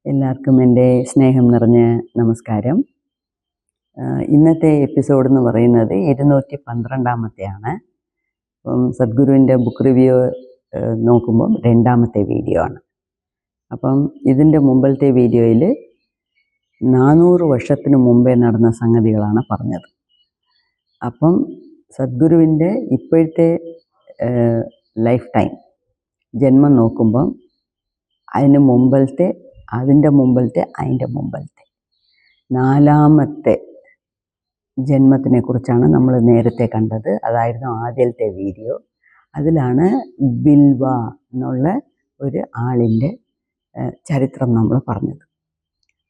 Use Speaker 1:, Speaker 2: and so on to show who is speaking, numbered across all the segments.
Speaker 1: എല്ലാവർക്കും എൻ്റെ സ്നേഹം നിറഞ്ഞ നമസ്കാരം. ഇന്നത്തെ എപ്പിസോഡ് എന്ന് പറയുന്നത് 212-ാമത്തെയാണ്. അപ്പം സദ്ഗുരുവിൻ്റെ ബുക്ക് റിവ്യൂ നോക്കുമ്പം 2-ാമത്തെ വീഡിയോ ആണ്. അപ്പം ഇതിൻ്റെ മുമ്പത്തെ വീഡിയോയിൽ 400 വർഷത്തിന് മുമ്പേ നടന്ന സംഗതികളാണ് പറഞ്ഞത്. അപ്പം സദ്ഗുരുവിൻ്റെ ഇപ്പോഴത്തെ ലൈഫ് ടൈം ജന്മം നോക്കുമ്പം അതിൻ്റെ മുമ്പത്തെ 4-ാമത്തെ ജന്മത്തിനെ കുറിച്ചാണ് നമ്മൾ നേരത്തെ കണ്ടത്. അതായിരുന്നു ആദ്യത്തെ വീഡിയോ. അതിലാണ് ബിൽവ എന്നുള്ള ഒരു ആളിൻ്റെ ചരിത്രം നമ്മൾ പറഞ്ഞത്.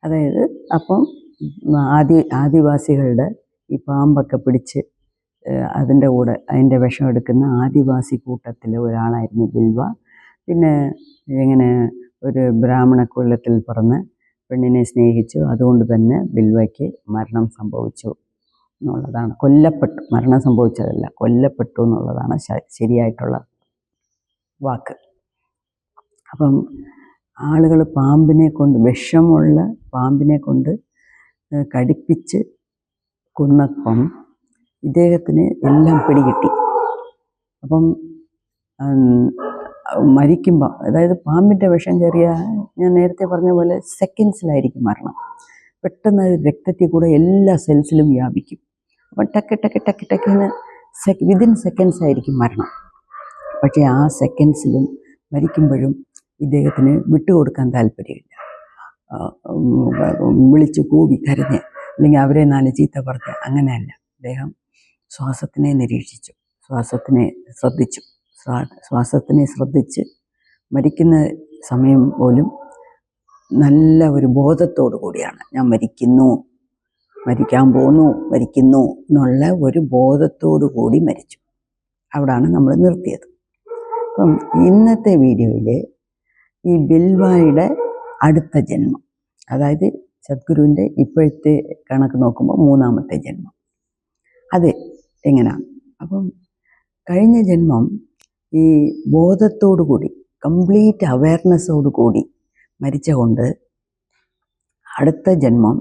Speaker 1: അതായത് അപ്പം ആദിവാസികളുടെ ഈ പാമ്പൊക്കെ പിടിച്ച് അതിൻ്റെ കൂടെ അതിൻ്റെ വിഷം എടുക്കുന്ന ആദിവാസി കൂട്ടത്തിലെ ഒരാളായിരുന്നു ബിൽവ. പിന്നെ ഇങ്ങനെ ഒരു ബ്രാഹ്മണ കുലത്തിൽ പിറന്ന് പെണ്ണിനെ സ്നേഹിച്ചു. അതുകൊണ്ട് തന്നെ ബിൽവയ്ക്ക് മരണം സംഭവിച്ചു എന്നുള്ളതാണ്. മരണം സംഭവിച്ചതല്ല, കൊല്ലപ്പെട്ടു എന്നുള്ളതാണ് ശരിയായിട്ടുള്ള വാക്ക്. അപ്പം ആളുകൾ വിഷമുള്ള പാമ്പിനെ കൊണ്ട് കടിപ്പിച്ച് കൊന്നപ്പം ഇദ്ദേഹത്തിന് എല്ലാം പിടികിട്ടി. അപ്പം മരിക്കുമ്പോൾ, അതായത് പാമ്പിൻ്റെ വിഷം കയറിയാൽ ഞാൻ നേരത്തെ പറഞ്ഞ പോലെ സെക്കൻഡ്സിലായിരിക്കും മരണം. പെട്ടെന്ന് രക്തത്തിൽ കൂടെ എല്ലാ സെൽസിലും വ്യാപിക്കും. അപ്പം ടക്കിന്ന് വിതിൻ സെക്കൻഡ്സ് ആയിരിക്കും മരണം. പക്ഷേ ആ സെക്കൻഡ്സിലും മരിക്കുമ്പോഴും ഇദ്ദേഹത്തിന് വിട്ടുകൊടുക്കാൻ താല്പര്യമില്ല. വിളിച്ച് കൂവി കരഞ്ഞ് അല്ലെങ്കിൽ അവരെ 4 ചീത്ത പറഞ്ഞ് അങ്ങനെയല്ല. അദ്ദേഹം ശ്വാസത്തിനെ നിരീക്ഷിച്ചു, ശ്വാസത്തിനെ ശ്രദ്ധിച്ച് മരിക്കുന്ന സമയം പോലും നല്ല ഒരു ബോധത്തോടു കൂടിയാണ് ഞാൻ മരിക്കാൻ പോന്നു എന്നുള്ള ഒരു ബോധത്തോടു കൂടി മരിച്ചു. അവിടാണ് നമ്മൾ നിർത്തിയത്. അപ്പം ഇന്നത്തെ വീഡിയോയിൽ ഈ ബിൽവയുടെ അടുത്ത ജന്മം, അതായത് സദ്ഗുരുവിൻ്റെ ഇപ്പോഴത്തെ കണക്ക് നോക്കുമ്പോൾ 3-ാമത്തെ ജന്മം, അത് എങ്ങനെയാണ്. അപ്പം കഴിഞ്ഞ ജന്മം ഈ ബോധത്തോടു കൂടി, കംപ്ലീറ്റ് അവയർനെസ്സോടു കൂടി മരിച്ചുകൊണ്ട് അടുത്ത ജന്മം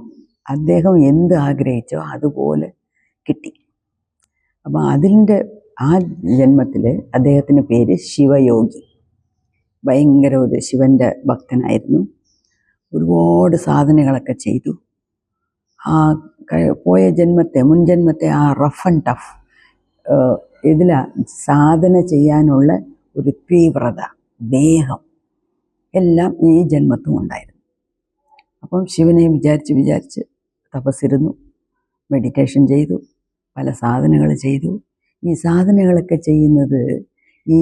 Speaker 1: അദ്ദേഹം എന്ത് ആഗ്രഹിച്ചോ അതുപോലെ കിട്ടി. അപ്പം ആ ജന്മത്തിൽ അദ്ദേഹത്തിൻ്റെ പേര് ശിവയോഗി. ഭയങ്കര ഒരു ശിവൻ്റെ ഭക്തനായിരുന്നു. ഒരുപാട് സാധനകളൊക്കെ ചെയ്തു. ആ പോയ മുൻ ജന്മത്തെ ആ റഫ് ആൻഡ് ടഫ് സാധന ചെയ്യാനുള്ള ഒരു തീവ്രത, ദേഹം എല്ലാം ഈ ജന്മത്തും ഉണ്ടായിരുന്നു. അപ്പം ശിവനെ വിചാരിച്ച് തപസ്സിരുന്നു, മെഡിറ്റേഷൻ ചെയ്തു, പല സാധനങ്ങൾ ചെയ്തു. ഈ സാധനങ്ങളൊക്കെ ചെയ്യുന്നത് ഈ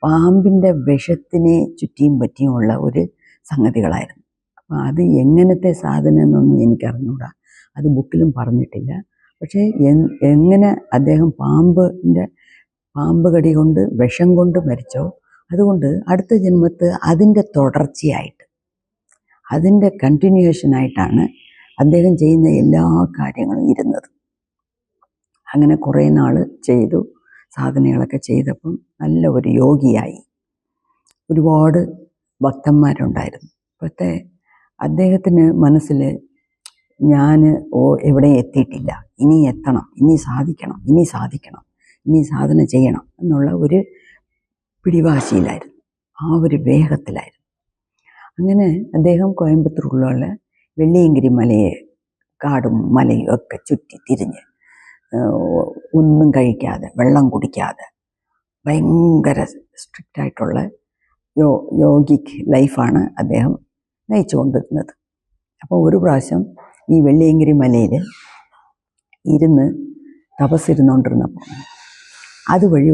Speaker 1: പാമ്പിൻ്റെ വിഷത്തിനെ ചുറ്റിയും പറ്റിയുമുള്ള ഒരു സംഗതികളായിരുന്നു. അപ്പം അത് എങ്ങനത്തെ സാധനം എന്നൊന്നും എനിക്കറിഞ്ഞൂടാ, അത് ബുക്കിലും പറഞ്ഞിട്ടില്ല. പക്ഷേ എങ്ങനെ അദ്ദേഹം പാമ്പ് കടി കൊണ്ട് വിഷം കൊണ്ട് മരിച്ചോ, അതുകൊണ്ട് അടുത്ത ജന്മത്ത് അതിൻ്റെ തുടർച്ചയായിട്ട്, അതിൻ്റെ കണ്ടിന്യൂവേഷനായിട്ടാണ് അദ്ദേഹം ചെയ്യുന്ന എല്ലാ കാര്യങ്ങളും ഇരുന്നത്. അങ്ങനെ കുറേ നാൾ ചെയ്തു, സാധനങ്ങളൊക്കെ ചെയ്തപ്പം നല്ല ഒരു യോഗിയായി. ഒരുപാട് ഭക്തന്മാരുണ്ടായിരുന്നു. അപ്പോഴത്തെ അദ്ദേഹത്തിന് മനസ്സിൽ ഞാൻ എവിടെയും എത്തിയിട്ടില്ല, ഇനി എത്തണം, ഇനി സാധിക്കണം, ഇനി സാധന ചെയ്യണം എന്നുള്ള ഒരു പിടിവാശിയിലായിരുന്നു, ആ ഒരു വേഗത്തിലായിരുന്നു. അങ്ങനെ അദ്ദേഹം കോയമ്പത്തൂരിലുള്ള വെള്ളിയങ്കിരി മലയെ, കാടും മലയും ഒക്കെ ചുറ്റി തിരിഞ്ഞ് ഒന്നും കഴിക്കാതെ വെള്ളം കുടിക്കാതെ ഭയങ്കര സ്ട്രിക്റ്റായിട്ടുള്ള യോഗിക് ലൈഫാണ് അദ്ദേഹം നയിച്ചുകൊണ്ടിരുന്നത്. അപ്പോൾ ഒരു പ്രാവശ്യം ഈ വെള്ളിയങ്കിരി മലയിൽ ഇരുന്ന് തപസ്സിരുന്നുകൊണ്ടിരുന്നപ്പോൾ അതുവഴി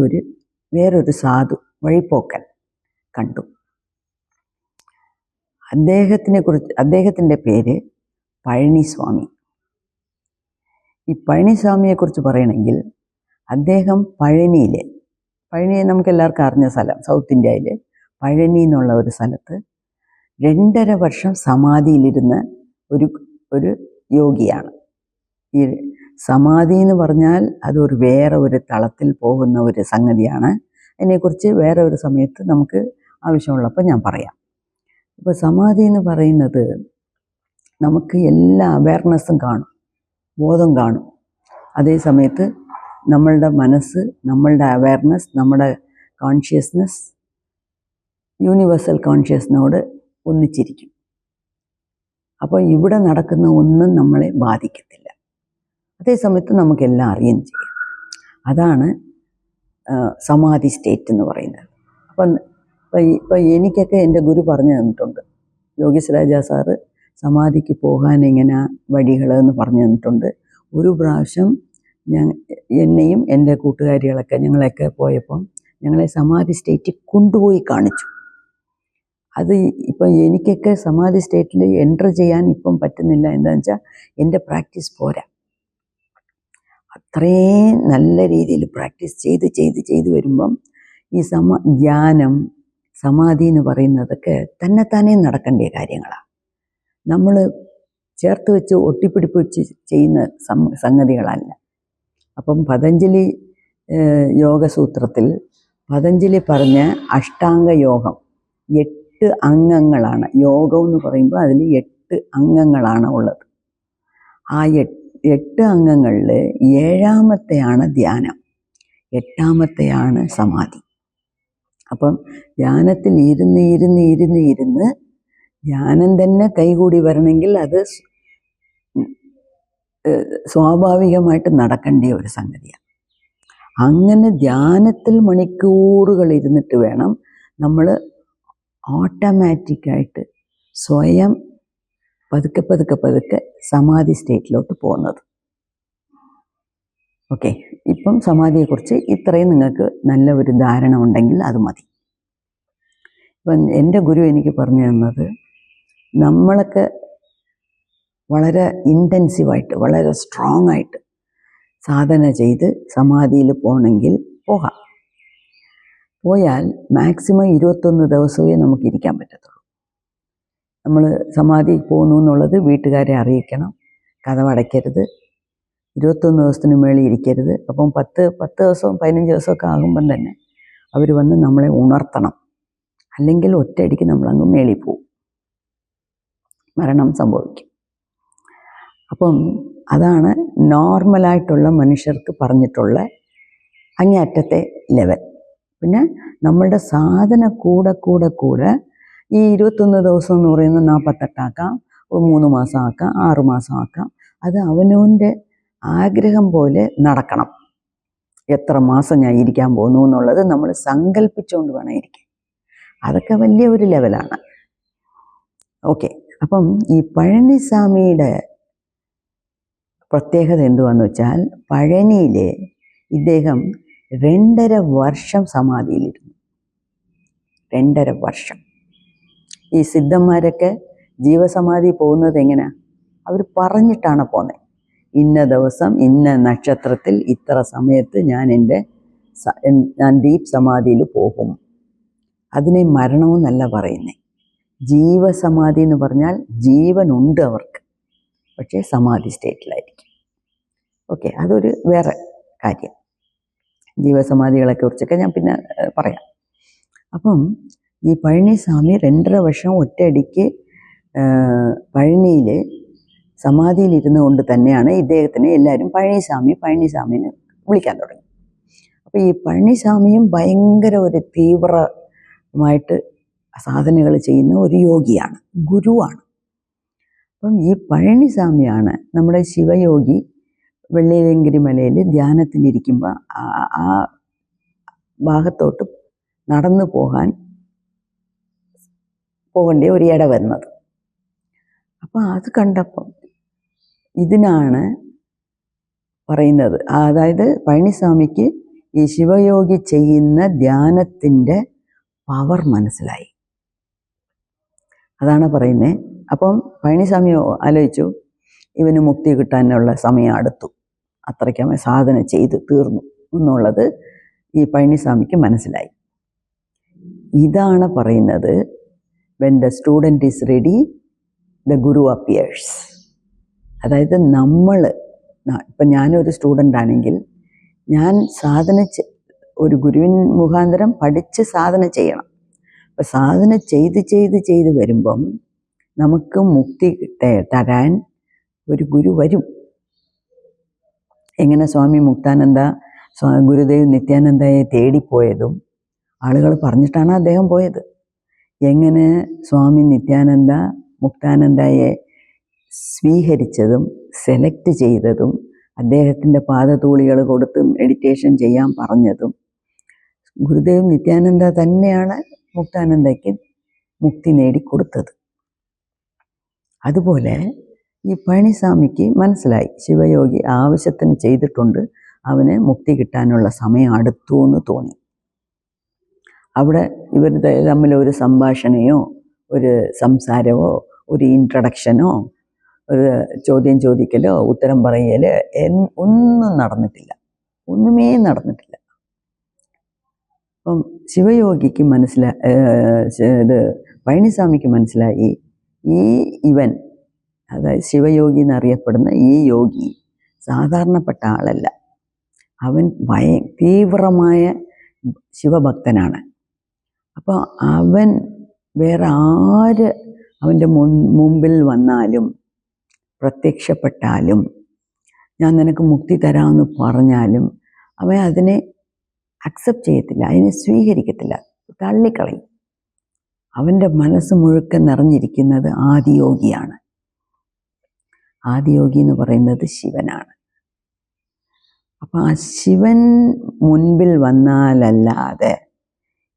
Speaker 1: വേറൊരു സാധു വഴിപ്പോക്കൻ കണ്ടു. അദ്ദേഹത്തിൻ്റെ പേര് പഴനിസ്വാമി. ഈ പഴനിസ്വാമിയെക്കുറിച്ച് പറയണമെങ്കിൽ അദ്ദേഹം പഴനി നമുക്ക് എല്ലാവർക്കും അറിഞ്ഞ സ്ഥലം, സൗത്ത് ഇന്ത്യയിൽ പഴനി എന്നുള്ള ഒരു സ്ഥലത്ത് 2.5 വർഷം സമാധിയിലിരുന്ന ഒരു യോഗിയാണ്. ഈ സമാധി എന്ന് പറഞ്ഞാൽ അതൊരു വേറെ ഒരു തളത്തിൽ പോകുന്ന ഒരു സംഗതിയാണ്. അതിനെക്കുറിച്ച് വേറെ ഒരു സമയത്ത് നമുക്ക് ആവശ്യമുള്ളപ്പോൾ ഞാൻ പറയാം. ഇപ്പോൾ സമാധി എന്ന് പറയുന്നത് നമുക്ക് എല്ലാ അവയർനെസ്സും കാണും, ബോധം കാണും. അതേ സമയത്ത് നമ്മളുടെ മനസ്സ്, നമ്മളുടെ അവയർനെസ്, നമ്മുടെ കോൺഷ്യസ്നെസ് യൂണിവേഴ്സൽ കോൺഷ്യസ്നോട് ഒന്നിച്ചിരിക്കും. അപ്പോൾ ഇവിടെ നടക്കുന്ന ഒന്നും നമ്മളെ ബാധിക്കത്തില്ല. അതേ സമയത്ത് നമുക്കെല്ലാം അറിയുകയും ചെയ്യും. അതാണ് സമാധി സ്റ്റേറ്റ് എന്ന് പറയുന്നത്. ഇപ്പം എനിക്കൊക്കെ എൻ്റെ ഗുരു പറഞ്ഞു തന്നിട്ടുണ്ട്. യോഗീസ് രാജ സാറ് സമാധിക്ക് പോകാൻ ഇങ്ങനെ വഴികളെന്ന് പറഞ്ഞു തന്നിട്ടുണ്ട്. ഒരു പ്രാവശ്യം എന്നെയും എൻ്റെ കൂട്ടുകാരികളൊക്കെ ഞങ്ങളൊക്കെ പോയപ്പം ഞങ്ങളെ സമാധി സ്റ്റേറ്റിൽ കൊണ്ടുപോയി കാണിച്ചു. അത് ഇപ്പം എനിക്കൊക്കെ സമാധി സ്റ്റേറ്റിൽ എൻ്റർ ചെയ്യാൻ ഇപ്പം പറ്റുന്നില്ല. എന്താണെന്ന് വെച്ചാൽ എൻ്റെ പ്രാക്ടീസ് പോരാ. അത്രയും നല്ല രീതിയിൽ പ്രാക്ടീസ് ചെയ്ത് വരുമ്പം ഈ ധ്യാനം, സമാധി എന്ന് പറയുന്നതൊക്കെ തന്നെത്താനേ നടക്കേണ്ട കാര്യങ്ങളാണ്. നമ്മൾ ചേർത്ത് വെച്ച് ഒട്ടിപ്പിടിപ്പ് വെച്ച് ചെയ്യുന്ന സംഗതികളല്ല. അപ്പം പതഞ്ജലി യോഗസൂത്രത്തിൽ പതഞ്ജലി പറഞ്ഞ അഷ്ടാംഗ യോഗം 8 അംഗങ്ങളാണ്. യോഗം എന്ന് പറയുമ്പോൾ അതിൽ 8 അംഗങ്ങളാണ് ഉള്ളത്. ആ 8 അംഗങ്ങളിൽ 7ാമത്തെയാണ് ധ്യാനം, 8ാമത്തെയാണ് സമാധി. അപ്പം ധ്യാനത്തിൽ ഇരുന്ന് ധ്യാനം തന്നെ കൈകൂടി വരണമെങ്കിൽ അത് സ്വാഭാവികമായിട്ട് നടക്കേണ്ട ഒരു സംഗതിയാണ്. അങ്ങനെ ധ്യാനത്തിൽ മണിക്കൂറുകൾ ഇരുന്നിട്ട് വേണം നമ്മൾ ഓട്ടോമാറ്റിക്കായിട്ട് സ്വയം പതുക്കെ സമാധി സ്റ്റേറ്റിലോട്ട് പോകുന്നത്. ഓക്കെ, ഇപ്പം സമാധിയെക്കുറിച്ച് ഇത്രയും നിങ്ങൾക്ക് നല്ല ഒരു ധാരണ ഉണ്ടെങ്കിൽ അത് മതി. ഇപ്പം എൻ്റെ ഗുരു എനിക്ക് പറഞ്ഞു തന്നത്, നമ്മളൊക്കെ വളരെ ഇൻറ്റൻസീവായിട്ട്, വളരെ സ്ട്രോങ് ആയിട്ട് സാധന ചെയ്ത് സമാധിയിൽ പോകണമെങ്കിൽ പോയാൽ മാക്സിമം 21 ദിവസമേ നമുക്ക് ഇരിക്കാൻ പറ്റത്തുള്ളൂ. നമ്മൾ സമാധി പോകുന്നു എന്നുള്ളത് വീട്ടുകാരെ അറിയിക്കണം, കതകടയ്ക്കരുത്, 21 ദിവസത്തിന് മേളിൽ ഇരിക്കരുത്. അപ്പം 10 ദിവസവും 15 ദിവസമൊക്കെ ആകുമ്പം തന്നെ അവർ വന്ന് നമ്മളെ ഉണർത്തണം. അല്ലെങ്കിൽ ഒറ്റയടിക്ക് നമ്മളങ്ങ് മേളിൽ പോവും, മരണം സംഭവിക്കും. അപ്പം അതാണ് നോർമലായിട്ടുള്ള മനുഷ്യർക്ക് പറഞ്ഞിട്ടുള്ള അങ്ങേയറ്റത്തെ ലെവൽ. പിന്നെ നമ്മളുടെ സാധന കൂടെ ഈ 21 ദിവസം എന്ന് പറയുന്നത് 48 ആക്കാം, 3 മാസം ആക്കാം, 6 മാസം ആക്കാം. അത് അവനവൻ്റെ ആഗ്രഹം പോലെ നടക്കണം. എത്ര മാസം ഞാൻ ഇരിക്കാൻ പോകുന്നു എന്നുള്ളത് നമ്മൾ സങ്കല്പിച്ചുകൊണ്ട് വേണം ഇരിക്കാൻ. അതൊക്കെ വലിയ ഒരു ലെവലാണ്. ഓക്കെ, അപ്പം ഈ പഴനിസ്വാമിയുടെ പ്രത്യേകത എന്തുവാന്ന് വെച്ചാൽ, പഴനിയിൽ ഇദ്ദേഹം 2.5 വർഷം സമാധിയിലിരുന്നു. 2.5 വർഷം. ഈ സിദ്ധന്മാരൊക്കെ ജീവസമാധി പോകുന്നത് എങ്ങനെയാണ്? അവർ പറഞ്ഞിട്ടാണ് പോകുന്നത്. ഇന്ന ദിവസം ഇന്ന നക്ഷത്രത്തിൽ ഇത്ര സമയത്ത് ഞാൻ ഡീപ് സമാധിയിൽ പോകും. അതിനെ മരണമെന്നല്ല പറയുന്നത്. ജീവസമാധി എന്ന് പറഞ്ഞാൽ ജീവനുണ്ട് അവർക്ക്, പക്ഷേ സമാധി സ്റ്റേറ്റിലായിരിക്കും. ഓക്കെ, അതൊരു വേറെ കാര്യം. ജീവസമാധികളെ കുറിച്ചൊക്കെ ഞാൻ പിന്നെ പറയാം. അപ്പം ഈ പഴനിസ്വാമി 2.5 വർഷം ഒറ്റയടിക്ക് പഴനിയിൽ സമാധിയിലിരുന്നു കൊണ്ട് തന്നെയാണ് ഇദ്ദേഹത്തിനെ എല്ലാവരും പഴനിസ്വാമിനെ വിളിക്കാൻ തുടങ്ങി. അപ്പോൾ ഈ പഴനിസ്വാമിയും ഭയങ്കര ഒരു തീവ്രമായിട്ട് സാധനകൾ ചെയ്യുന്ന ഒരു യോഗിയാണ്, ഗുരുവാണ്. അപ്പം ഈ പഴനിസ്വാമിയാണ് നമ്മുടെ ശിവയോഗി വെള്ളിയങ്കിരി മലയിൽ ധ്യാനത്തിലിരിക്കുമ്പോൾ ആ ഭാഗത്തോട്ട് നടന്നു പോകേണ്ട ഒരു ഇട വരുന്നത്. അപ്പം അത് കണ്ടപ്പം ഇതിനാണ് പറയുന്നത്, അതായത് പഴനിസ്വാമിക്ക് ഈ ശിവയോഗി ചെയ്യുന്ന ധ്യാനത്തിൻ്റെ പവർ മനസ്സിലായി. അതാണ് പറയുന്നത്. അപ്പം പഴനിസ്വാമി ആലോചിച്ചു, ഇവന് മുക്തി കിട്ടാനുള്ള സമയം അടുത്തു, അത്രയ്ക്ക് സാധന ചെയ്ത് തീർന്നു എന്നുള്ളത് ഈ പഴനിസ്വാമിക്ക് മനസ്സിലായി. ഇതാണ് പറയുന്നത്, when the student is ready, the guru appears. അതായത് ഇപ്പം ഞാനൊരു സ്റ്റുഡൻ്റ് ആണെങ്കിൽ ഞാൻ ഒരു ഗുരുവിൻ മുഖാന്തരം പഠിച്ച് സാധന ചെയ്യണം. അപ്പം സാധന ചെയ്ത് വരുമ്പം നമുക്ക് മുക്തി തരാൻ ഒരു ഗുരു വരും. എങ്ങനെ സ്വാമി മുക്താനന്ദ ഗുരുദേവ് നിത്യാനന്ദയെ തേടിപ്പോയതും ആളുകൾ പറഞ്ഞിട്ടാണ് അദ്ദേഹം പോയത്. എങ്ങനെ സ്വാമി നിത്യാനന്ദ മുക്താനന്ദയെ സ്വീകരിച്ചതും സെലക്ട് ചെയ്തതും അദ്ദേഹത്തിൻ്റെ പാദതൂളികൾ കൊടുത്ത് മെഡിറ്റേഷൻ ചെയ്യാൻ പറഞ്ഞതും ഗുരുദേവ് നിത്യാനന്ദ തന്നെയാണ് മുക്താനന്ദയ്ക്ക് മുക്തി നേടിക്കൊടുത്തത്. അതുപോലെ ഈ പഴനിസ്വാമിക്ക് മനസ്സിലായി ശിവയോഗി ആവശ്യത്തിന് ചെയ്തിട്ടുണ്ട്, അവന് മുക്തി കിട്ടാനുള്ള സമയം അടുത്തു എന്ന് തോന്നി. അവിടെ ഇവർ തമ്മിൽ ഒരു സംഭാഷണയോ ഒരു സംസാരമോ ഒരു ഇൻട്രഡക്ഷനോ ഒരു ചോദ്യം ചോദിക്കലോ ഉത്തരം പറയലോ ഒന്നും നടന്നിട്ടില്ല, ഒന്നുമേ നടന്നിട്ടില്ല. അപ്പം ശിവയോഗിക്ക് ഇത് പഴനിസ്വാമിക്ക് മനസ്സിലായി ഇവൻ അതായത് ശിവയോഗി എന്നറിയപ്പെടുന്ന ഈ യോഗി സാധാരണപ്പെട്ട ആളല്ല, അവൻ തീവ്രമായ ശിവഭക്തനാണ്. അപ്പോൾ അവൻ വേറെ ആര് അവൻ്റെ മുമ്പിൽ വന്നാലും പ്രത്യക്ഷപ്പെട്ടാലും ഞാൻ നിനക്ക് മുക്തി തരാമെന്ന് പറഞ്ഞാലും അവൻ അതിനെ അക്സെപ്റ്റ് ചെയ്യത്തില്ല, അതിനെ സ്വീകരിക്കത്തില്ല, തള്ളിക്കളയും. അവൻ്റെ മനസ്സ് മുഴുക്കൻ നിറഞ്ഞിരിക്കുന്നത് ആദിയോഗിയാണ്. ആദിയോഗി എന്ന് പറയുന്നത് ശിവനാണ്. അപ്പം ആ ശിവൻ മുൻപിൽ വന്നാലല്ലാതെ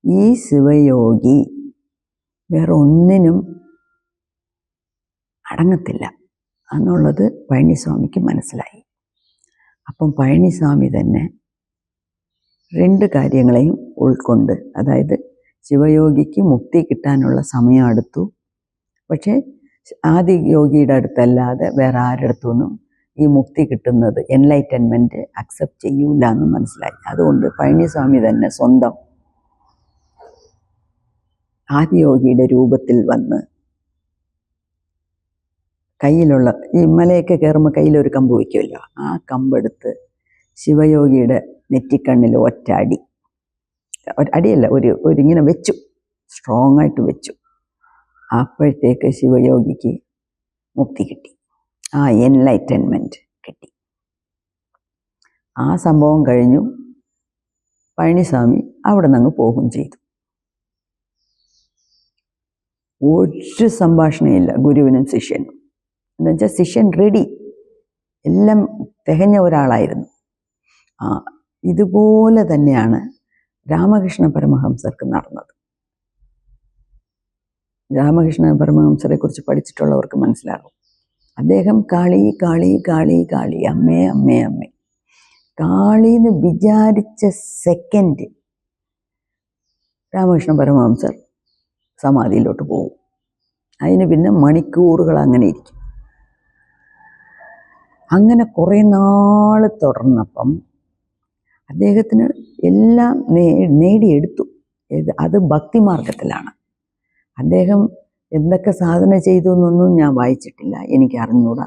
Speaker 1: ഈ ശിവയോഗി വേറെ ഒന്നിനും അടങ്ങത്തില്ല എന്നുള്ളത് പഴനിസ്വാമിക്ക് മനസ്സിലായി. അപ്പം പഴനിസ്വാമി തന്നെ 2 കാര്യങ്ങളെയും ഉൾക്കൊണ്ട്, അതായത് ശിവയോഗിക്ക് മുക്തി കിട്ടാനുള്ള സമയം അടുത്തു, പക്ഷേ ആദിയോഗിയുടെ അടുത്തല്ലാതെ വേറെ ആരുടെ അടുത്തൊന്നും ഈ മുക്തി കിട്ടുന്നത് എൻലൈറ്റൻമെൻറ്റ് അക്സെപ്റ്റ് ചെയ്യൂല എന്ന് മനസ്സിലായി. അതുകൊണ്ട് പഴനിസ്വാമി തന്നെ സ്വന്തം ആദിയോഗിയുടെ രൂപത്തിൽ വന്ന് കയ്യിലുള്ള ഈ മലയൊക്കെ കയറുമ്പോൾ കയ്യിലൊരു കമ്പ് വയ്ക്കുമല്ലോ, ആ കമ്പെടുത്ത് ശിവയോഗിയുടെ നെറ്റിക്കണ്ണിൽ ഒറ്റ അടിയല്ല ഒരു ഇങ്ങനെ വെച്ചു, സ്ട്രോങ് ആയിട്ട് വെച്ചു. അപ്പോഴത്തേക്ക് ശിവയോഗിക്ക് മുക്തി കിട്ടി, ആ എൻലൈറ്റൻമെൻറ്റ് കിട്ടി. ആ സംഭവം കഴിഞ്ഞു. പഴനിസ്വാമി അവിടെ നിന്ന് പോകുകയും ചെയ്തു. ഒരു സംഭാഷണമില്ല ഗുരുവിനും ശിഷ്യനും. എന്നുവെച്ചാൽ ശിഷ്യൻ റെഡി, എല്ലാം തികഞ്ഞ ഒരാളായിരുന്നു. ഇതുപോലെ തന്നെയാണ് രാമകൃഷ്ണ പരമഹംസർക്ക് നടന്നത്. രാമകൃഷ്ണ പരമഹംസരെ കുറിച്ച് പഠിച്ചിട്ടുള്ളവർക്ക് മനസ്സിലാകും. അദ്ദേഹം കാളി കാളി കാളി കാളി അമ്മേ അമ്മേ അമ്മേ കാളിന്ന് വിചാരിച്ച സെക്കൻഡ് രാമകൃഷ്ണ പരമഹംസർ സമാധിയിലോട്ട് പോകും. അതിന് പിന്നെ മണിക്കൂറുകൾ അങ്ങനെ ഇരിക്കും. അങ്ങനെ കുറേ നാൾ തുടർന്നപ്പം അദ്ദേഹത്തിന് എല്ലാം നേടിയെടുത്തു. അത് ഭക്തിമാർഗത്തിലാണ്. അദ്ദേഹം എന്തൊക്കെ സാധന ചെയ്തു എന്നൊന്നും ഞാൻ വായിച്ചിട്ടില്ല, എനിക്ക് അറിഞ്ഞുകൂടാ.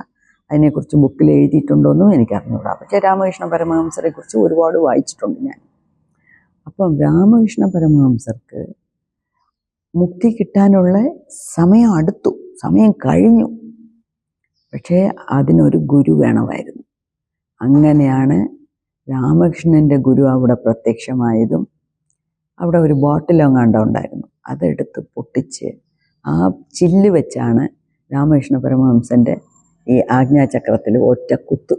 Speaker 1: അതിനെക്കുറിച്ച് ബുക്കിൽ എഴുതിയിട്ടുണ്ടോയെന്നും എനിക്ക് അറിഞ്ഞുകൂടാ. പക്ഷേ രാമകൃഷ്ണ പരമഹംസരെ കുറിച്ച് ഒരുപാട് വായിച്ചിട്ടുണ്ട് ഞാൻ. അപ്പം രാമകൃഷ്ണ പരമഹംസർക്ക് മുക്തി കിട്ടാനുള്ള സമയം അടുത്തു, സമയം കഴിഞ്ഞു. പക്ഷേ അതിനൊരു ഗുരു വേണമായിരുന്നു. അങ്ങനെയാണ് രാമകൃഷ്ണൻ്റെ ഗുരു അവിടെ പ്രത്യക്ഷമായതും. അവിടെ ഒരു ബോട്ടിലെങ്ങാണ്ടോ ഉണ്ടായിരുന്നു, അതെടുത്ത് പൊട്ടിച്ച് ആ ചില്ല് വെച്ചാണ് രാമകൃഷ്ണ പരമഹംസൻ്റെ ഈ ആജ്ഞാചക്രത്തിൽ ഒറ്റ കുത്ത്.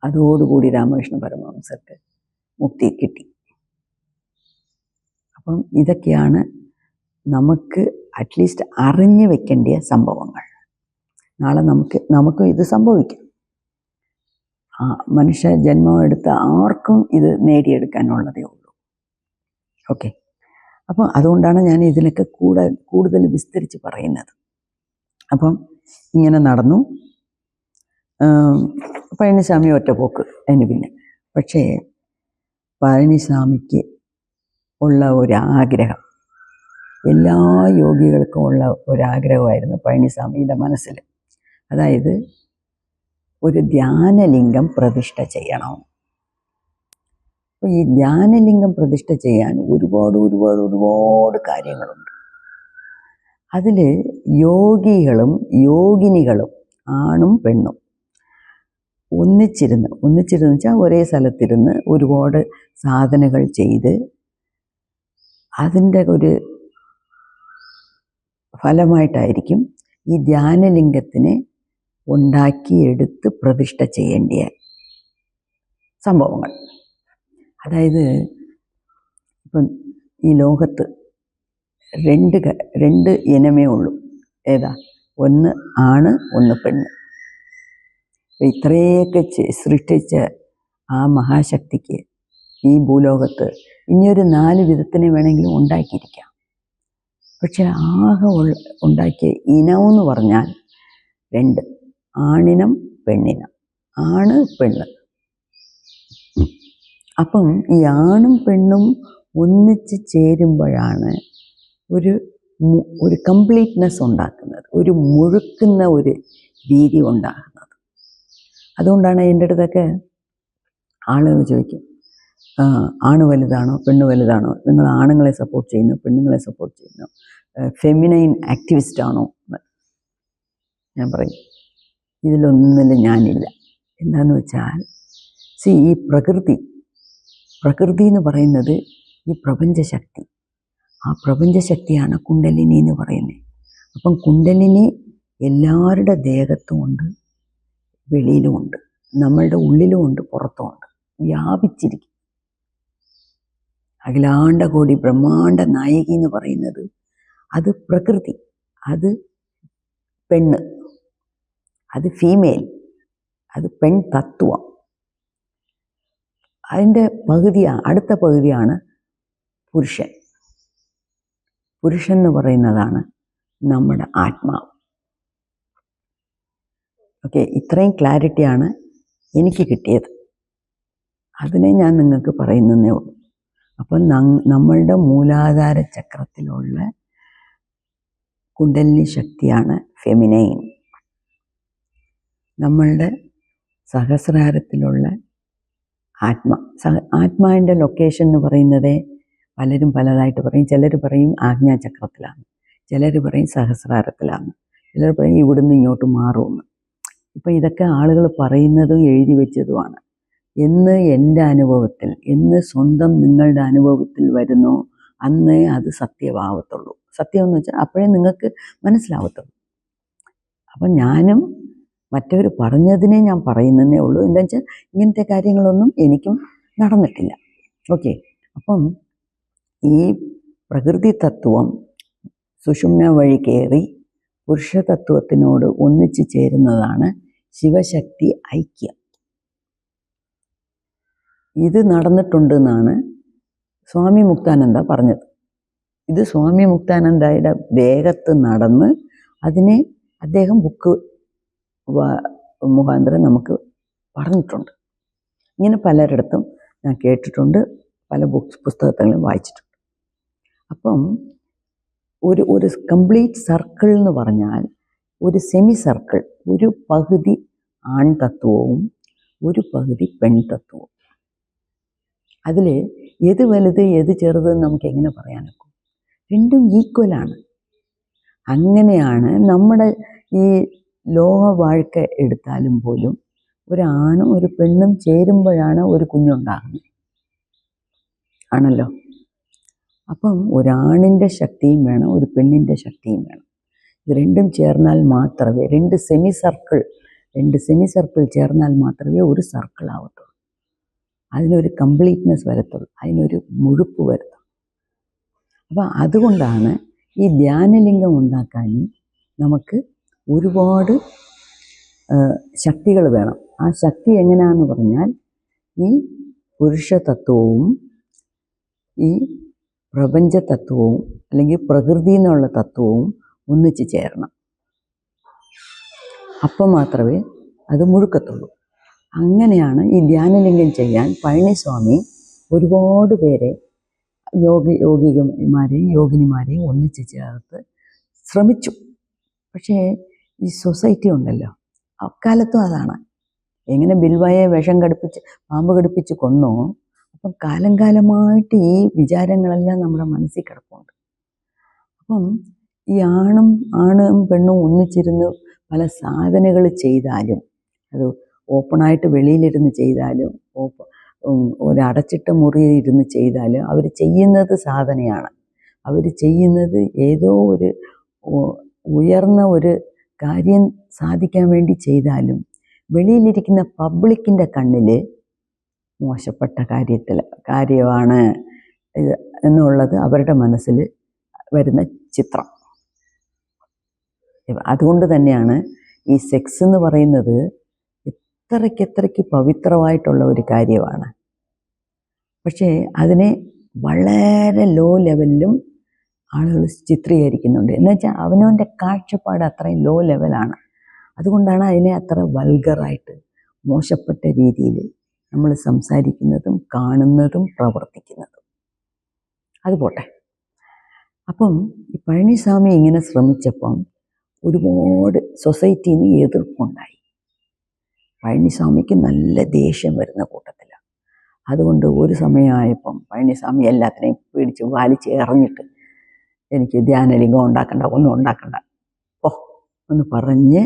Speaker 1: അതോടുകൂടി രാമകൃഷ്ണ പരമഹംസർക്ക് മുക്തി കിട്ടി. അപ്പം ഇതൊക്കെയാണ് നമുക്ക് അറ്റ്ലീസ്റ്റ് അറിഞ്ഞു വെക്കേണ്ട സംഭവങ്ങൾ. നാളെ നമുക്കും ഇത് സംഭവിക്കും. മനുഷ്യ ജന്മം എടുത്ത ആർക്കും ഇത് നേടിയെടുക്കാനുള്ളതേ ഉള്ളൂ. ഓക്കെ, അപ്പം അതുകൊണ്ടാണ് ഞാൻ ഇതിനൊക്കെ കൂടുതൽ വിസ്തരിച്ച് പറയുന്നത്. അപ്പം ഇങ്ങനെ നടന്നു. പഴനിസ്വാമി ഒറ്റപ്പോക്ക് അതിന് പിന്നെ. പക്ഷേ പഴനിസ്വാമിക്ക് ഉള്ള ഒരാഗ്രഹം, എല്ലാ യോഗികൾക്കും ഉള്ള ഒരാഗ്രഹമായിരുന്നു പഴനിസ്വാമിയുടെ മനസ്സിൽ. അതായത് ഒരു ധ്യാനലിംഗം പ്രതിഷ്ഠ ചെയ്യണം. അപ്പോൾ ഈ ധ്യാനലിംഗം പ്രതിഷ്ഠ ചെയ്യാൻ ഒരുപാട് കാര്യങ്ങളുണ്ട്. അതിൽ യോഗികളും യോഗിനികളും ആണും പെണ്ണും ഒന്നിച്ചിരുന്ന് വെച്ചാൽ ഒരേ സ്ഥലത്തിരുന്ന് ഒരുപാട് സാധനകൾ ചെയ്ത് അതിൻ്റെ ഒരു ഫലമായിട്ടായിരിക്കും ഈ ധ്യാനലിംഗത്തിനെ ഉണ്ടാക്കിയെടുത്ത് പ്രതിഷ്ഠ ചെയ്യേണ്ട സംഭവങ്ങൾ. അതായത് ഇപ്പം ഈ ലോകത്ത് രണ്ട് ഇനമേ ഉള്ളൂ. ഏതാ? ഒന്ന് ആണ്, ഒന്ന് പെണ്ണ്. ഇത്രയൊക്കെ സൃഷ്ടിച്ച ആ മഹാശക്തിക്ക് ഈ ഭൂലോകത്ത് ഇനിയൊരു 4 വിധത്തിനെ വേണമെങ്കിലും ഉണ്ടാക്കിയിരിക്കാം. പക്ഷെ ആകെ ഉണ്ടാക്കിയ ഇനമെന്ന് പറഞ്ഞാൽ 2: ആണിനം, പെണ്ണിനം. ആണ്, പെണ്ണ്. അപ്പം ഈ ആണും പെണ്ണും ഒന്നിച്ച് ചേരുമ്പോഴാണ് ഒരു കംപ്ലീറ്റ്നെസ് ഉണ്ടാക്കുന്നത്, ഒരു മുഴുക്കുന്ന ഒരു രീതി ഉണ്ടാകുന്നത്. അതുകൊണ്ടാണ് എൻ്റെ അടുത്തൊക്കെ ആളുകൾ ചോദിക്കും, ആണ് വലുതാണോ പെണ്ണ് വലുതാണോ, നിങ്ങൾ ആണുങ്ങളെ സപ്പോർട്ട് ചെയ്യുന്നു പെണ്ണുങ്ങളെ സപ്പോർട്ട് ചെയ്യുന്നു, ഫെമിനൈൻ ആക്ടിവിസ്റ്റ് ആണോ? ഞാൻ പറയും ഇതിലൊന്നിലും ഞാനില്ല. എന്താണെന്ന് വെച്ചാൽ ഈ പ്രകൃതി എന്ന് പറയുന്നത് ഈ പ്രപഞ്ചശക്തി, ആ പ്രപഞ്ചശക്തിയാണ് കുണ്ടലിനി എന്ന് പറയുന്നത്. അപ്പം കുണ്ടലിനി എല്ലാവരുടെ ദേഹത്തുമുണ്ട്, വെളിയിലുമുണ്ട്, നമ്മളുടെ ഉള്ളിലുമുണ്ട്, പുറത്തുമുണ്ട്, വ്യാപിച്ചിരിക്കും. അഖിലാണ്ട കോടി ബ്രഹ്മാണ്ട നായകി എന്ന് പറയുന്നത് അത് പ്രകൃതി, അത് പെണ്ണ്, അത് ഫീമെയിൽ, അത് പെൺ തത്വം. അതിൻ്റെ അടുത്ത പകുതിയാണ് പുരുഷൻ. പുരുഷൻ എന്ന് പറയുന്നതാണ് നമ്മുടെ ആത്മാവ്. ഓക്കെ, ഇത്രയും ക്ലാരിറ്റിയാണ് എനിക്ക് കിട്ടിയത്. അതിനെ ഞാൻ നിങ്ങൾക്ക് പറയുന്നതേ ഉള്ളൂ. അപ്പം നമ്മളുടെ മൂലാധാര ചക്രത്തിലുള്ള കുണ്ടലിനി ശക്തിയാണ് ഫെമിനൈൻ. നമ്മളുടെ സഹസ്രാരത്തിലുള്ള ആത്മാവിൻ്റെ ലൊക്കേഷൻ എന്ന് പറയുന്നത് പലരും പലതായിട്ട് പറയും. ചിലർ പറയും ആജ്ഞാചക്രത്തിലാണ്, ചിലർ പറയും സഹസ്രാരത്തിലാണ്, ചിലർ പറയും ഇവിടുന്ന് ഇങ്ങോട്ട് മാറുമെന്ന്. ഇപ്പം ഇതൊക്കെ ആളുകൾ പറയുന്നതും എഴുതി വെച്ചതുമാണ്. എന്ന് എൻ്റെ അനുഭവത്തിൽ, എന്ന് സ്വന്തം നിങ്ങളുടെ അനുഭവത്തിൽ വരുന്നോ അന്നേ അത് സത്യമാവത്തുള്ളൂ. സത്യം എന്ന് വെച്ചാൽ അപ്പോഴേ നിങ്ങൾക്ക് മനസ്സിലാവത്തുള്ളൂ. അപ്പം ഞാനും മറ്റവർ പറഞ്ഞതിനെ ഞാൻ പറയുന്നതേ ഉള്ളൂ. എന്താ വെച്ചാൽ ഇങ്ങനത്തെ കാര്യങ്ങളൊന്നും എനിക്കും നടന്നിട്ടില്ല. ഓക്കെ, അപ്പം ഈ പ്രകൃതി തത്വം സുഷുമ്ന വഴി കയറി പുരുഷ തത്വത്തിനോട് ഒന്നിച്ചു ചേരുന്നതാണ് ശിവശക്തി ഐക്യം. ഇത് നടന്നിട്ടുണ്ടെന്നാണ് സ്വാമി മുക്താനന്ദ പറഞ്ഞത്. ഇത് സ്വാമി മുക്താനന്ദയുടെ ദേഹത്ത് നടന്ന് അതിനെ അദ്ദേഹം ബുക്ക് മുഖാന്തരം നമുക്ക് പറഞ്ഞിട്ടുണ്ട്. ഇങ്ങനെ പലരിടത്തും ഞാൻ കേട്ടിട്ടുണ്ട്, പല പുസ്തകങ്ങളും വായിച്ചിട്ടുണ്ട്. അപ്പം ഒരു കംപ്ലീറ്റ് സർക്കിൾ എന്ന് പറഞ്ഞാൽ ഒരു സെമി സർക്കിൾ, ഒരു പകുതി ആൺ തത്വവും ഒരു പകുതി പെൺ തത്വവും. അതിൽ ഏത് വലുത് ഏത് ചെറുതെന്ന് നമുക്ക് എങ്ങനെ പറയാനൊക്കും? രണ്ടും ഈക്വലാണ്. അങ്ങനെയാണ് നമ്മുടെ ഈ ലോക വാഴ്ക്ക എടുത്താലും പോലും ഒരാണും ഒരു പെണ്ണും ചേരുമ്പോഴാണ് ഒരു കുഞ്ഞുണ്ടാകുന്നത്, ആണല്ലോ. അപ്പം ഒരാണിൻ്റെ ശക്തിയും വേണം, ഒരു പെണ്ണിൻ്റെ ശക്തിയും വേണം. ഇത് രണ്ടും ചേർന്നാൽ മാത്രമേ രണ്ട് സെമി സർക്കിൾ ചേർന്നാൽ മാത്രമേ ഒരു സർക്കിൾ ആവത്തുള്ളൂ. അതിനൊരു കംപ്ലീറ്റ്നെസ് വരത്തുള്ളൂ, അതിനൊരു മുഴുപ്പ് വരത്തുള്ളൂ. അപ്പം അതുകൊണ്ടാണ് ഈ ധ്യാനലിംഗം ഉണ്ടാക്കാനും നമുക്ക് ഒരുപാട് ശക്തികൾ വേണം. ആ ശക്തി എങ്ങനെയാണെന്ന് പറഞ്ഞാൽ ഈ പുരുഷ തത്വവും ഈ പ്രപഞ്ച തത്വവും അല്ലെങ്കിൽ പ്രകൃതി എന്നുള്ള തത്വവും ഒന്നിച്ച് ചേരണം. അപ്പം മാത്രമേ അത് മുഴുക്കത്തുള്ളൂ. അങ്ങനെയാണ് ഈ ധ്യാനലിംഗം ചെയ്യാൻ പഴനിസ്വാമി ഒരുപാട് പേരെ യോഗികമാരെയും യോഗിനിമാരെയും ഒന്നിച്ച് ചേർത്ത് ശ്രമിച്ചു. പക്ഷേ ഈ സൊസൈറ്റി ഉണ്ടല്ലോ, അക്കാലത്തും അതാണ്. എങ്ങനെ ബിൽവയെ പാമ്പ് കടിപ്പിച്ച് കൊന്നോ, അപ്പം കാലം കാലമായിട്ട് ഈ വിചാരങ്ങളെല്ലാം നമ്മുടെ മനസ്സിൽ കിടപ്പുണ്ട്. അപ്പം ഈ ആണും പെണ്ണും ഒന്നിച്ചിരുന്ന് പല സാധനകൾ ചെയ്താലും, അത് ഓപ്പണായിട്ട് വെളിയിലിരുന്ന് ചെയ്താലും ഒരടച്ചിട്ട മുറിയിൽ ഇരുന്ന് ചെയ്താലും അവർ ചെയ്യുന്നത് സാധനയാണ്. അവർ ചെയ്യുന്നത് ഏതോ ഒരു ഉയർന്ന ഒരു കാര്യം സാധിക്കാൻ വേണ്ടി ചെയ്താലും വെളിയിലിരിക്കുന്ന പബ്ലിക്കിൻ്റെ കണ്ണിൽ മോശപ്പെട്ട കാര്യമാണ് എന്നുള്ളത് അവരുടെ മനസ്സിൽ വരുന്ന ചിത്രം. അതുകൊണ്ട് തന്നെയാണ് ഈ സെക്സ് എന്ന് പറയുന്നത് എത്രയ്ക്ക് പവിത്രമായിട്ടുള്ള ഒരു കാര്യമാണ്. പക്ഷേ അതിനെ വളരെ ലോ ലെവലിലും ആളുകൾ ചിത്രീകരിക്കുന്നുണ്ട്. എന്നുവെച്ചാൽ അവനവൻ്റെ കാഴ്ചപ്പാട് അത്രയും ലോ ലെവലാണ്. അതുകൊണ്ടാണ് അതിനെ അത്ര വൾഗറായിട്ട് മോശപ്പെട്ട രീതിയിൽ നമ്മൾ സംസാരിക്കുന്നതും കാണുന്നതും പ്രവർത്തിക്കുന്നതും. അതുപോട്ടെ. അപ്പം ഈ പഴനിസ്വാമി ഇങ്ങനെ ശ്രമിച്ചപ്പം ഒരുപാട് സൊസൈറ്റിയിൽ നിന്ന് എതിർപ്പുണ്ടായി. പഴനിസ്വാമിക്ക് നല്ല ദേഷ്യം വരുന്ന കൂട്ടത്തിലാണ്. അതുകൊണ്ട് ഒരു സമയമായപ്പം പഴനിസ്വാമി എല്ലാത്തിനെയും പിടിച്ച് വലിച്ച് എറിഞ്ഞിട്ട് എനിക്ക് ധ്യാനലിംഗം ഉണ്ടാക്കണ്ട, ഒന്നും ഉണ്ടാക്കണ്ട എന്ന് പറഞ്ഞ്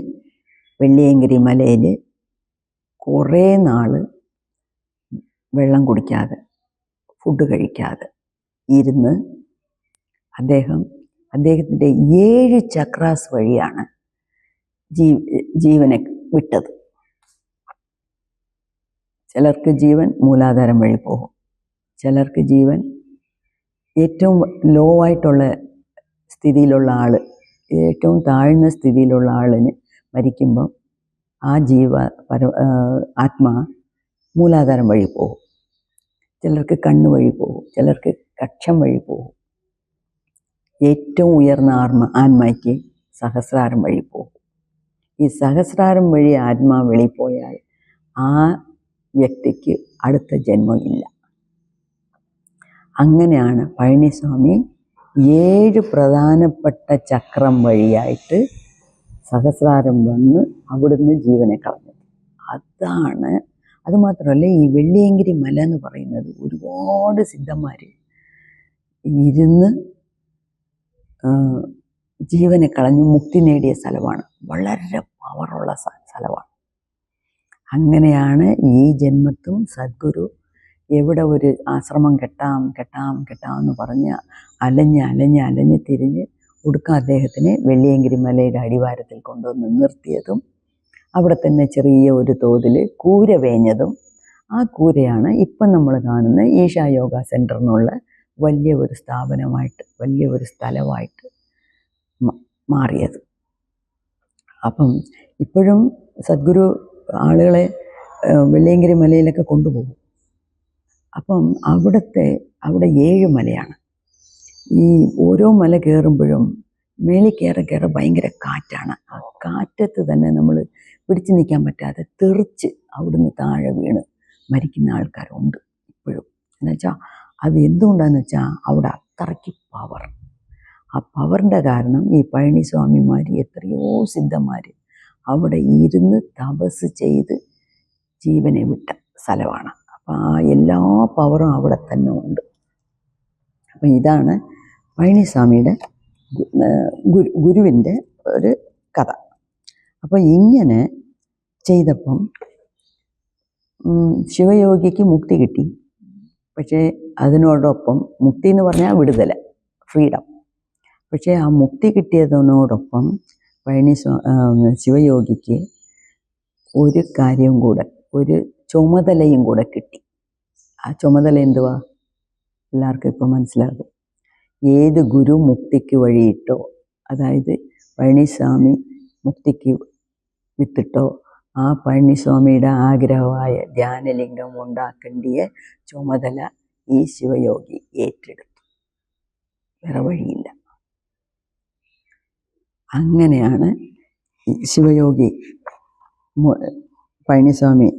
Speaker 1: വെള്ളിയങ്കിരി മലയിൽ കുറേ നാൾ വെള്ളം കുടിക്കാതെ ഫുഡ് കഴിക്കാതെ ഇരുന്ന് അദ്ദേഹത്തിൻ്റെ 7 ചക്രാസ് വഴിയാണ് ജീവനെ വിട്ടത്. ചിലർക്ക് ജീവൻ മൂലാധാരം വഴി പോകും, ചിലർക്ക് ജീവൻ ഏറ്റവും ലോ ആയിട്ടുള്ള സ്ഥിതിയിലുള്ള ആൾ, ഏറ്റവും താഴ്ന്ന സ്ഥിതിയിലുള്ള ആളിന് മരിക്കുമ്പം ആ ആത്മാ മൂലാധാരം വഴി പോകും, ചിലർക്ക് കണ്ണ് വഴി പോകും, ചിലർക്ക് കക്ഷം വഴി പോകും. ഏറ്റവും ഉയർന്ന ആത്മായ്ക്ക് സഹസ്രാരം വഴി പോകും. ഈ സഹസ്രാരം വഴി ആത്മാ വെളിപ്പോയാൽ ആ വ്യക്തിക്ക് അടുത്ത ജന്മം ഇല്ല. അങ്ങനെയാണ് പഴനിസ്വാമി 7 പ്രധാനപ്പെട്ട ചക്രം വഴിയായിട്ട് സഹസ്രാരം വന്ന് അവിടുന്ന് ജീവനെ കളഞ്ഞത്. അതുമാത്രമല്ല, ഈ വെള്ളിയങ്കിരി മല എന്ന് പറയുന്നത് ഒരുപാട് സിദ്ധന്മാർ ഇരുന്ന് ജീവനെ കളഞ്ഞ് മുക്തി നേടിയ സ്ഥലമാണ്. വളരെ പവറുള്ള സ്ഥലമാണ്. അങ്ങനെയാണ് ഈ ജന്മത്തും സദ്ഗുരു എവിടെ ഒരു ആശ്രമം കെട്ടാം എന്ന് പറഞ്ഞ് അലഞ്ഞ് തിരിഞ്ഞ് ഒടുക്കം അദ്ദേഹത്തിനെ വെള്ളിയങ്കിരി മലയുടെ അടിവാരത്തിൽ കൊണ്ടുവന്ന് നിർത്തിയതും അവിടെ തന്നെ ചെറിയ ഒരു തോതിൽ കൂര വേഞ്ഞതും ആ കൂരയാണ് ഇപ്പം നമ്മൾ കാണുന്ന ഈശാ യോഗ സെൻറ്റർ എന്നുള്ള വലിയ ഒരു സ്ഥാപനമായിട്ട്, വലിയ ഒരു സ്ഥലമായിട്ട് മാറിയത്. അപ്പം ഇപ്പോഴും സദ്ഗുരു ആളുകളെ വെള്ളിയങ്കിരി മലയിലൊക്കെ കൊണ്ടുപോകും. അപ്പം അവിടെ 7 മലയാണ്. ഈ ഓരോ മല കയറുമ്പോഴും മേളിൽ കയറി ഭയങ്കര കാറ്റാണ്. ആ കാറ്റത്ത് തന്നെ നമ്മൾ പിടിച്ചു നിൽക്കാൻ പറ്റാതെ തെറിച്ച് അവിടുന്ന് താഴെ വീണ് മരിക്കുന്ന ആൾക്കാരുണ്ട് ഇപ്പോഴും. എന്നുവെച്ചാൽ അത് എന്തുകൊണ്ടാണെന്ന് വെച്ചാൽ അവിടെ അത്രയ്ക്ക് പവർ. ആ പവറിൻ്റെ കാരണം ഈ പഴനിസ്വാമിമാർ എത്രയോ സിദ്ധന്മാർ അവിടെ ഇരുന്ന് തപസ് ചെയ്ത് ജീവനെ വിട്ട സ്ഥലമാണ്. അപ്പം ആ എല്ലാ പവറും അവിടെ തന്നെ ഉണ്ട്. അപ്പം ഇതാണ് പഴനിസ്വാമിയുടെ ഗുരുവിൻ്റെ ഒരു കഥ. അപ്പോൾ ഇങ്ങനെ ചെയ്തപ്പം ശിവയോഗിക്ക് മുക്തി കിട്ടി. പക്ഷേ അതിനോടൊപ്പം മുക്തി എന്ന് പറഞ്ഞാൽ വിടുതല, ഫ്രീഡം. പക്ഷേ ആ മുക്തി കിട്ടിയതിനോടൊപ്പം ശിവയോഗിക്ക് ഒരു കാര്യം കൂടെ, ഒരു ചുമതലയും കൂടെ കിട്ടി. ആ ചുമതല എന്തുവാ? എല്ലാവർക്കും ഇപ്പം മനസ്സിലാകും. ഏത് ഗുരു മുക്തിക്ക് വഴിയിട്ടോ, അതായത് പഴനിസ്വാമി മുക്തിക്ക് വിത്തിട്ടോ, ആ പഴനിസ്വാമിയുടെ ആഗ്രഹമായ ധ്യാനലിംഗം ഉണ്ടാക്കേണ്ടിയ ചുമതല ഈ ശിവയോഗി ഏറ്റെടുത്തു. വേറെ വഴിയില്ല. അങ്ങനെയാണ് ശിവയോഗി പഴനിസ്വാമി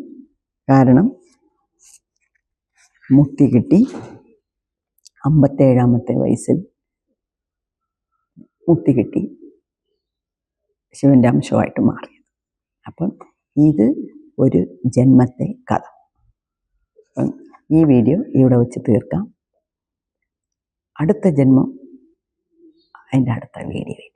Speaker 1: കാരണം മുക്തി കിട്ടി. 57-ാമത്തെ വയസ്സിൽ മുക്തി കിട്ടി, ശിവൻ്റെ അംശമായിട്ട് മാറിയത്. അപ്പം ഇത് ഒരു ജന്മത്തെ കഥ. ഈ വീഡിയോ ഇവിടെ വെച്ച് തീർക്കാം. അടുത്ത ജന്മം അതിൻ്റെ അടുത്ത വീഡിയോയിൽ.